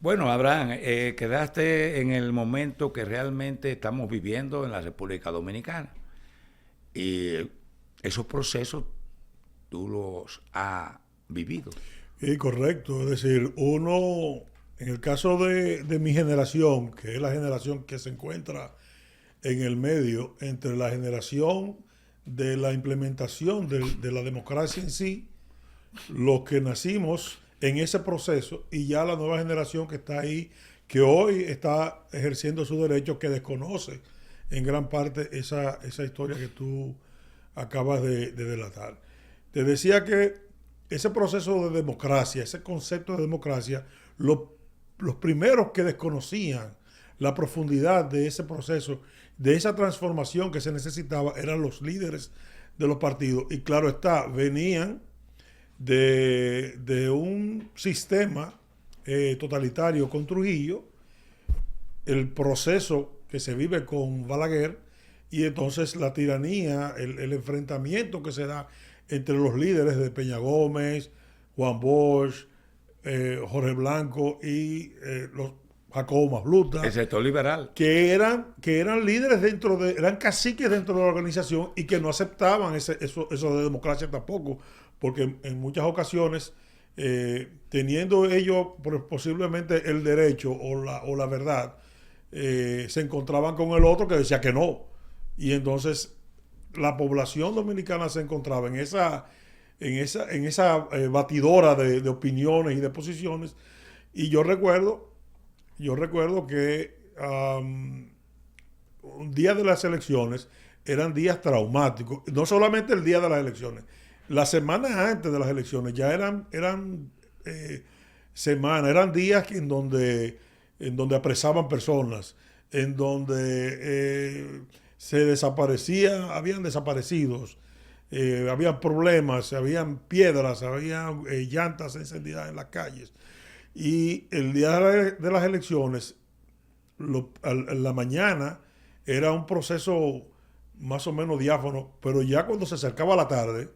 Bueno, Abraham, quedaste en el momento que realmente estamos viviendo en la República Dominicana. Y esos procesos tú los has vivido. Sí, correcto. Es decir, uno, en el caso de mi generación, que es la generación que se encuentra en el medio entre la generación de la implementación de la democracia en sí, los que nacimos en ese proceso y ya la nueva generación que está ahí, que hoy está ejerciendo su derecho, que desconoce en gran parte esa historia que tú acabas de delatar. Te decía que ese proceso de democracia, ese concepto de democracia, lo, los primeros que desconocían la profundidad de ese proceso, de esa transformación que se necesitaba, eran los líderes de los partidos. Y claro está, venían de un sistema totalitario con Trujillo, el proceso que se vive con Balaguer, y entonces la tiranía, el enfrentamiento que se da entre los líderes de Peña Gómez, Juan Bosch, Jorge Blanco y los Jacobo El Masluta, sector liberal. que eran líderes eran caciques dentro de la organización y que no aceptaban eso de democracia tampoco, porque en muchas ocasiones, teniendo ellos posiblemente el derecho o la verdad, se encontraban con el otro que decía que no. Y entonces la población dominicana se encontraba en esa batidora de opiniones y de posiciones. Y yo recuerdo que un día de las elecciones eran días traumáticos. No solamente el día de las elecciones, las semanas antes de las elecciones ya eran semanas, eran días en donde apresaban personas, en donde se desaparecían, habían desaparecidos, había problemas, habían piedras, había llantas encendidas en las calles. Y el día de las elecciones, en la mañana, era un proceso más o menos diáfano, pero ya cuando se acercaba la tarde,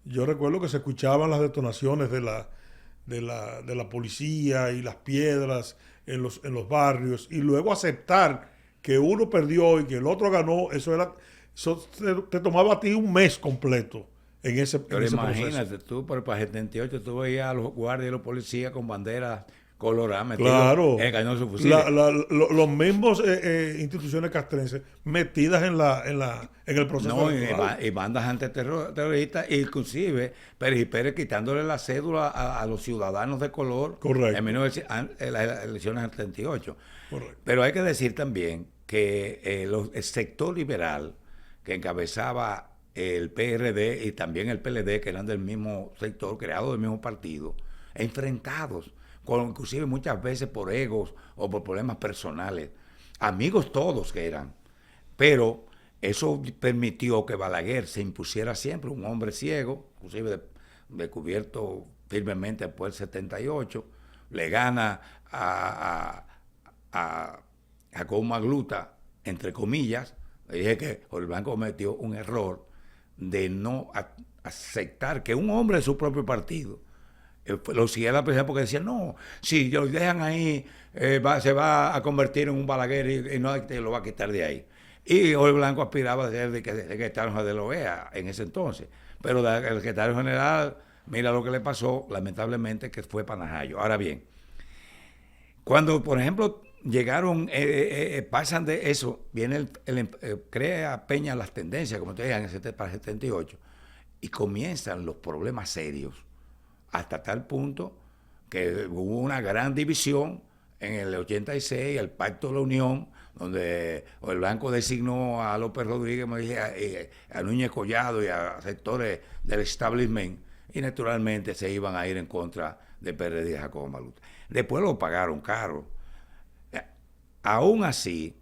yo recuerdo que se escuchaban las detonaciones de la policía y las piedras en los barrios, y luego aceptar que uno perdió y que el otro ganó, eso te tomaba a ti un mes completo en ese, en Pero ese proceso. imagínate tú, por para 78 tú veías a los guardias y los policías con banderas coloradas metidos en Claro, el cañón de sus fusiles. los mismos instituciones castrenses metidas en el proceso No, electoral. y bandas antiterroristas, inclusive Pérez Pérez quitándole la cédula a los ciudadanos de color en, Correcto, 1900 en las elecciones del 38. correcto. Pero hay que decir también que el sector liberal que encabezaba el PRD y también el PLD, que eran del mismo sector, creado del mismo partido, enfrentados, inclusive muchas veces por egos o por problemas personales, amigos todos que eran, pero eso permitió que Balaguer se impusiera siempre, un hombre ciego, inclusive descubierto firmemente después del 78, le gana a Jacobo Magluta, entre comillas. Le dije que Jorge Blanco cometió un error de no aceptar que un hombre de su propio partido lo siguiera la presidencia, porque decía, no, si lo dejan ahí, se va a convertir en un Balaguer y no te lo va a quitar de ahí. Y Jorge Blanco aspiraba a ser de secretario general de la OEA en ese entonces. Pero el secretario general, mira lo que le pasó, lamentablemente, que fue Panajayo. Ahora bien, cuando, por ejemplo, llegaron, pasan de eso, viene crea Peña las tendencias, como te dije, para el 78, y comienzan los problemas serios, hasta tal punto que hubo una gran división en el 86, el Pacto de la Unión, donde el Blanco designó a López Rodríguez, me dije, a Núñez Collado y a sectores del establishment, y naturalmente se iban a ir en contra de PRD y Jacobo Malute. Después lo pagaron caro. Aún así,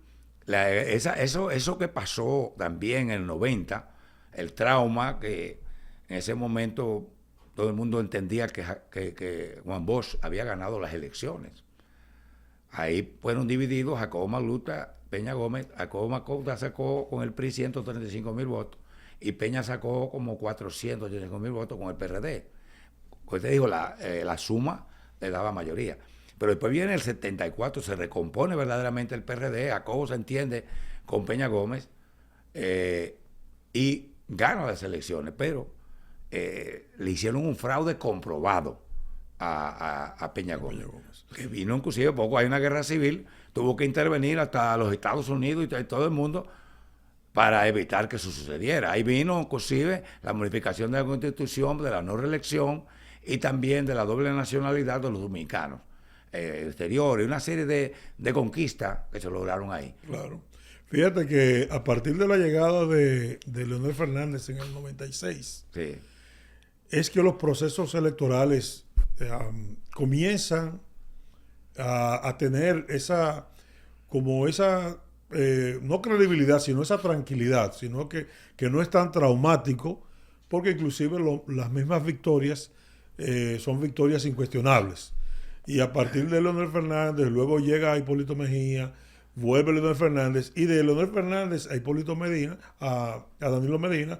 eso que pasó también en el 90, el trauma que en ese momento todo el mundo entendía que Juan Bosch había ganado las elecciones. Ahí fueron divididos Jacobo Magluta, Peña Gómez. Jacobo Magluta sacó con el PRI 135,000 votos y Peña sacó como 485,000 votos con el PRD. Pues te digo, la suma le daba mayoría. Pero después viene el 74, se recompone verdaderamente el PRD, Jacobo se entiende con Peña Gómez y gana las elecciones, pero le hicieron un fraude comprobado a Peña Gómez, que vino inclusive poco, hay una guerra civil, tuvo que intervenir hasta los Estados Unidos y todo el mundo para evitar que eso sucediera. Ahí vino inclusive la modificación de la Constitución, de la no reelección y también de la doble nacionalidad de los dominicanos exteriores, y una serie de conquistas que se lograron ahí. Claro. Fíjate que a partir de la llegada de Leonel Fernández en el 96, Sí. es que los procesos electorales comienzan a tener esa no credibilidad, sino esa tranquilidad, sino que no es tan traumático, porque inclusive las mismas victorias son victorias incuestionables. Y a partir de Leonel Fernández, luego llega Hipólito Mejía, vuelve Leonel Fernández, y de Leonel Fernández a Hipólito Medina, a Danilo Medina,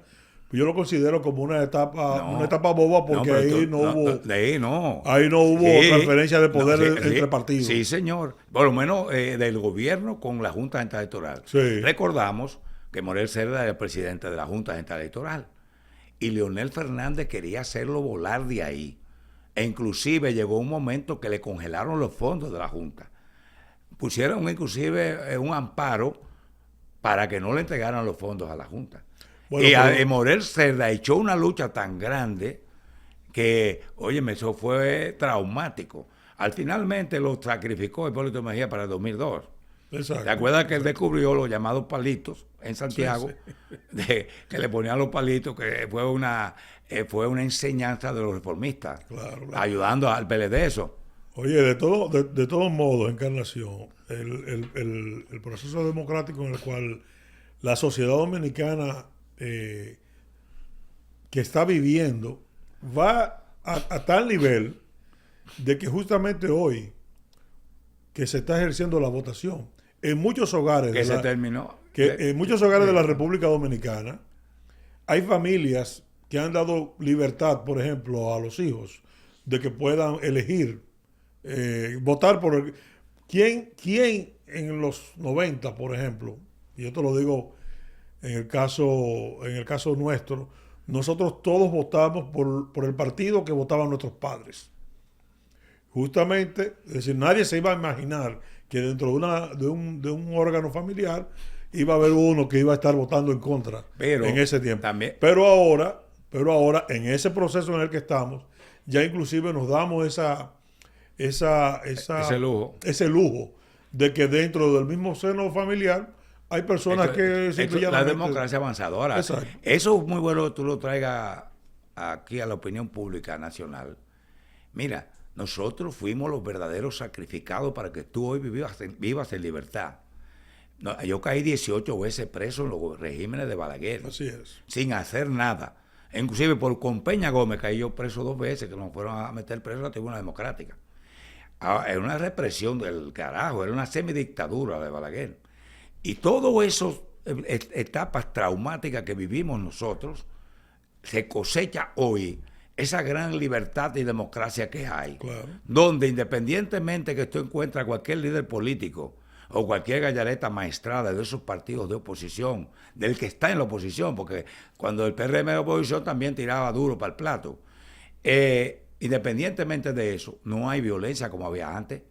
yo lo considero como una etapa boba, porque ahí no hubo transferencia de poder entre partidos. Sí, señor. Por lo menos del gobierno con la Junta Central Electoral. Sí. Recordamos que Morel Cerda era el presidente de la Junta Central Electoral y Leonel Fernández quería hacerlo volar de ahí. E inclusive llegó un momento que le congelaron los fondos de la Junta. Pusieron inclusive un amparo para que no le entregaran los fondos a la Junta. Bueno, y Morel Cerda echó una lucha tan grande que, óyeme, eso fue traumático. Finalmente lo sacrificó Hipólito Mejía para el 2002. Exacto. ¿Te acuerdas que él descubrió los llamados palitos en Santiago? Sí, sí. Que le ponían los palitos, que fue una enseñanza de los reformistas, claro. Ayudando al PLD eso. Oye, de todos modos, Encarnación, el proceso democrático en el cual la sociedad dominicana que está viviendo va a tal nivel de que justamente hoy que se está ejerciendo la votación en muchos hogares en muchos hogares de la República Dominicana hay familias que han dado libertad, por ejemplo, a los hijos de que puedan elegir votar por quién en los 90, por ejemplo, y yo te lo digo. En el caso nuestro, nosotros todos votamos por el partido que votaban nuestros padres. Justamente, es decir, nadie se iba a imaginar que dentro de un órgano familiar iba a haber uno que iba a estar votando en contra en ese tiempo. Pero ahora, en ese proceso en el que estamos, ya inclusive nos damos ese lujo de que dentro del mismo seno familiar hay personas que la democracia avanzadora. Exacto. Eso es muy bueno que tú lo traigas aquí a la opinión pública nacional. Mira, nosotros fuimos los verdaderos sacrificados para que tú hoy vivas en libertad. No, yo caí 18 veces preso en los regímenes de Balaguer. Así es. Sin hacer nada. Inclusive con Peña Gómez caí yo preso 2 veces, que nos fueron a meter preso a la Tribuna Democrática. Era una represión del carajo, era una semidictadura de Balaguer. Y todas esas etapas traumáticas que vivimos nosotros, se cosecha hoy esa gran libertad y democracia que hay. Claro. Donde independientemente que tú encuentres cualquier líder político o cualquier gallareta maestrada de esos partidos de oposición, del que está en la oposición, porque cuando el PRM era oposición también tiraba duro para el plato. Independientemente de eso, no hay violencia como había antes.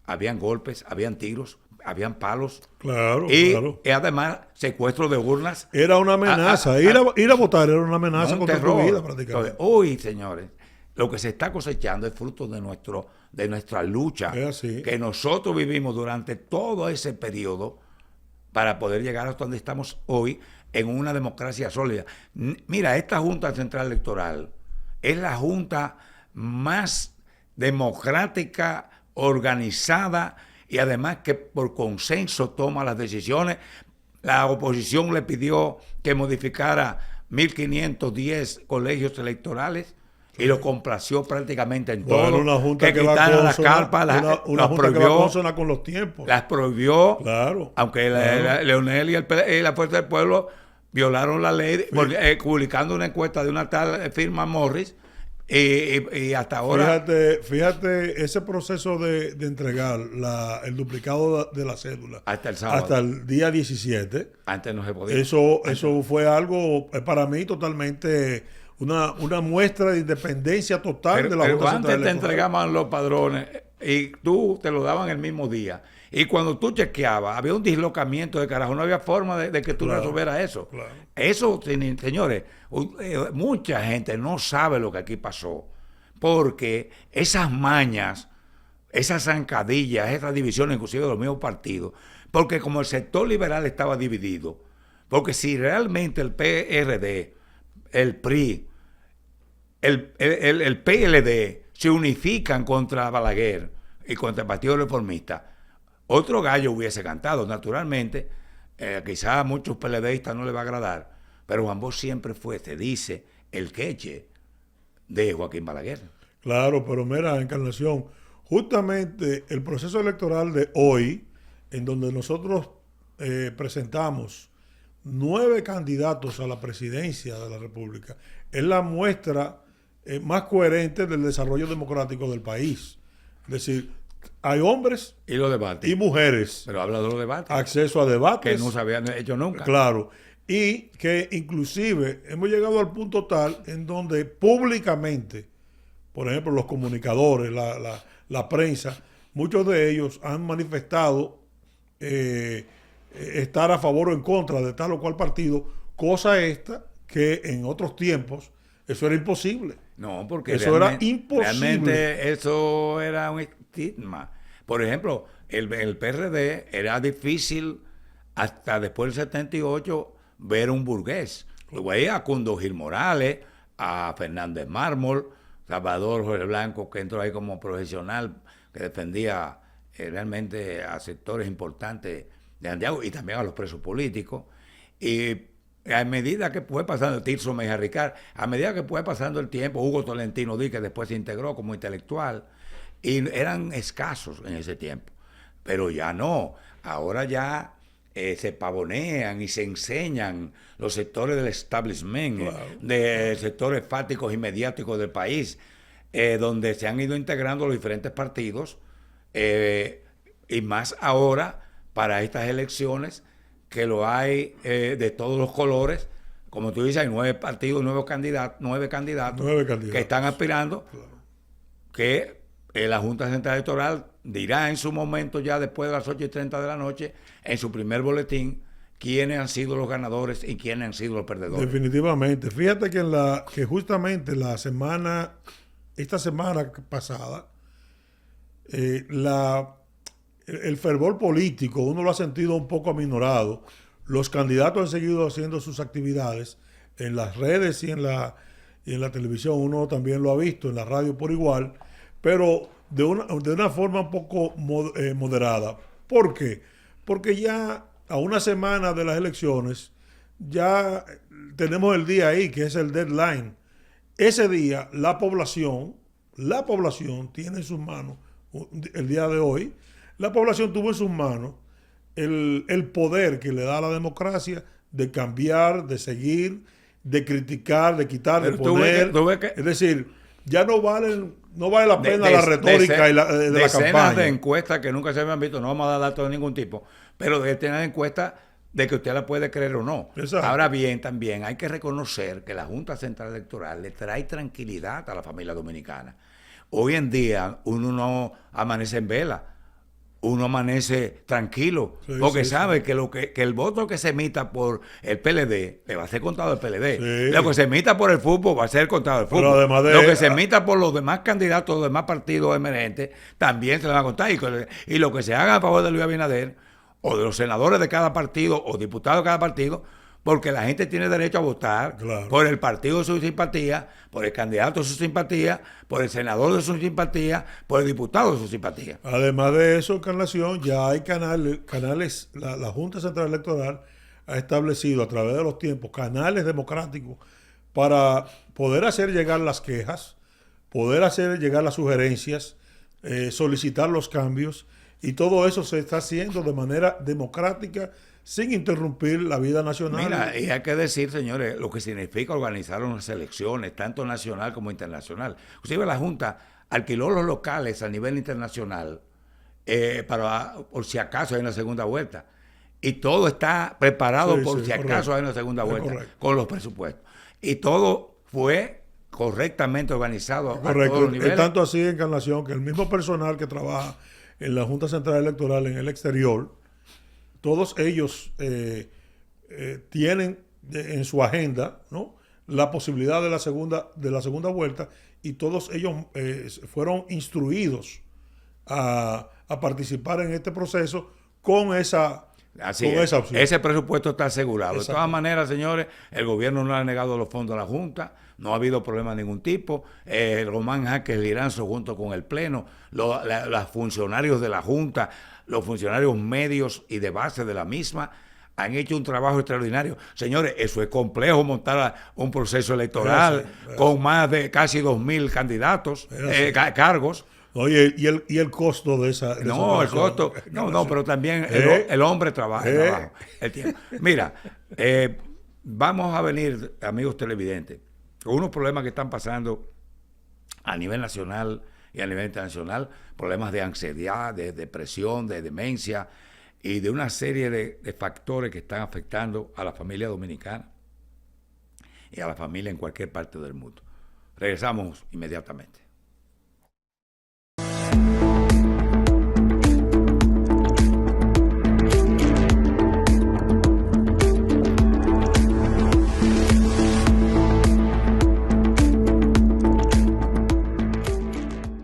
Habían golpes, habían tiros, habían palos. Claro, y además, secuestro de urnas. Era una amenaza. Ir a votar era una amenaza contra tu vida, prácticamente. Entonces, hoy, señores, lo que se está cosechando es fruto de nuestra lucha que nosotros vivimos durante todo ese periodo para poder llegar hasta donde estamos hoy en una democracia sólida. Mira, esta Junta Central Electoral es la junta más democrática, organizada y además que por consenso toma las decisiones. La oposición le pidió que modificara 1.510 colegios electorales y lo complació prácticamente en todo. Una junta que quitaran las carpas, una junta que va consona con los tiempos. Las prohibió, claro, aunque Leonel y la Fuerza del Pueblo violaron la ley, publicando una encuesta de una tal firma Morris, Y hasta ahora, Fíjate ese proceso de entregar el duplicado de la cédula hasta el sábado, hasta el día 17. antes no se podía. Eso fue algo, para mí, totalmente una muestra de independencia total de la Pero Junta antes Central te Electoral. entregaban los padrones y tú te lo daban el mismo día. Y cuando tú chequeabas, había un dislocamiento de carajo, no había forma de que tú Claro, resolvieras eso. claro. Eso, señores, mucha gente no sabe lo que aquí pasó, porque esas mañas, esas zancadillas, esas divisiones, inclusive de los mismos partidos, porque como el sector liberal estaba dividido, porque si realmente el PRD, el PRI, el PLD se unifican contra Balaguer y contra el Partido Reformista, otro gallo hubiese cantado. Naturalmente, quizás a muchos PLDistas no les va a agradar, pero Juan Bosch siempre fue, se dice, el queche de Joaquín Balaguer. Claro, pero mira, Encarnación, justamente el proceso electoral de hoy, en donde nosotros presentamos 9 candidatos a la presidencia de la República, es la muestra más coherente del desarrollo democrático del país. Es decir, hay hombres Y los debates. y mujeres, Pero habla de los debates, acceso a debates. que no se habían hecho nunca. Claro. Y que inclusive hemos llegado al punto tal en donde públicamente, por ejemplo, los comunicadores, la prensa, muchos de ellos han manifestado estar a favor o en contra de tal o cual partido, cosa esta que en otros tiempos eso era imposible. No, porque Eso era imposible. Realmente eso era un estigma. Por ejemplo, el PRD era difícil hasta después del 78 ver un burgués. Luego ahí a Cundo Gil Morales, a Fernández Mármol, Salvador Jorge Blanco, que entró ahí como profesional, que defendía realmente a sectores importantes de Santiago y también a los presos políticos. Y a medida que fue pasando, Tirso Meja Ricard, a medida que fue pasando el tiempo, Hugo Tolentino Díaz, que después se integró como intelectual, y eran escasos en ese tiempo. Pero ya no, ahora ya se pavonean y se enseñan los sectores del establishment, Claro. de sectores fáticos y mediáticos del país, donde se han ido integrando los diferentes partidos, y más ahora para estas elecciones, que lo hay de todos los colores. Como tú dices, hay 9 partidos, 9 candidatos que están aspirando, Claro. que la Junta Central Electoral dirá en su momento, ya después de las 8:30 de la noche, en su primer boletín, quiénes han sido los ganadores y quiénes han sido los perdedores. Definitivamente. Fíjate que justamente esta semana pasada, el fervor político, uno lo ha sentido un poco aminorado. Los candidatos han seguido haciendo sus actividades en las redes y en la televisión. Uno también lo ha visto, en la radio por igual, pero de una forma un poco moderada. ¿Por qué? Porque ya a una semana de las elecciones, ya tenemos el día ahí, que es el deadline. Ese día, la población tiene en sus manos, el día de hoy, la población tuvo en sus manos el poder que le da a la democracia de cambiar, de seguir, de criticar, de quitar, Pero de poner. Es decir, ya no vale la pena la retórica de la decenas campaña. de encuestas que nunca se habían visto, no vamos a dar datos de ningún tipo, pero de tener encuestas de que usted la puede creer o no. Exacto. Ahora bien, también hay que reconocer que la Junta Central Electoral le trae tranquilidad a la familia dominicana. Hoy en día uno no amanece en vela, uno amanece tranquilo, Sí, porque sí, sabe que el voto que se emita por el PLD le va a ser contado al PLD. Sí. Lo que se emita por el fútbol va a ser contado al Pero fútbol. además de- Lo que se emita por los demás candidatos, los demás partidos emergentes, también se le va a contar. Y lo que se haga a favor de Luis Abinader, o de los senadores de cada partido, o diputados de cada partido, porque la gente tiene derecho a votar Claro. por el partido de su simpatía, por el candidato de su simpatía, por el senador de su simpatía, por el diputado de su simpatía. Además de eso, Encarnación, ya hay canales, la Junta Central Electoral ha establecido a través de los tiempos canales democráticos para poder hacer llegar las quejas, poder hacer llegar las sugerencias, solicitar los cambios, y todo eso se está haciendo de manera democrática, sin interrumpir la vida nacional. Mira, y hay que decir, señores, lo que significa organizar unas elecciones, tanto nacional como internacional. Inclusive la Junta alquiló los locales a nivel internacional para, por si acaso hay una segunda vuelta. Y todo está preparado por si acaso hay una segunda vuelta, con los presupuestos. Y todo fue correctamente organizado Correcto. a todos los niveles. Es tanto así, Encarnación, que el mismo personal que trabaja en la Junta Central Electoral en el exterior, todos ellos tienen en su agenda, ¿no?, la posibilidad de la segunda vuelta, y todos ellos fueron instruidos a participar en este proceso con esa opción. Ese presupuesto está asegurado. Exacto. De todas maneras, señores, el gobierno no ha negado los fondos a la Junta, no ha habido problema de ningún tipo. Román Jaques Liranzo, junto con el Pleno, los funcionarios de la Junta, los funcionarios medios y de base de la misma, han hecho un trabajo extraordinario. Señores, eso es complejo, montar un proceso electoral con más de casi 2.000 candidatos, cargos. Oye, y el costo de esa... el costo... No, pero también el hombre trabaja. El tiempo. Mira, vamos a venir, amigos televidentes, con unos problemas que están pasando a nivel nacional y a nivel internacional, problemas de ansiedad, de depresión, de demencia y de una serie de factores que están afectando a la familia dominicana y a la familia en cualquier parte del mundo. Regresamos inmediatamente.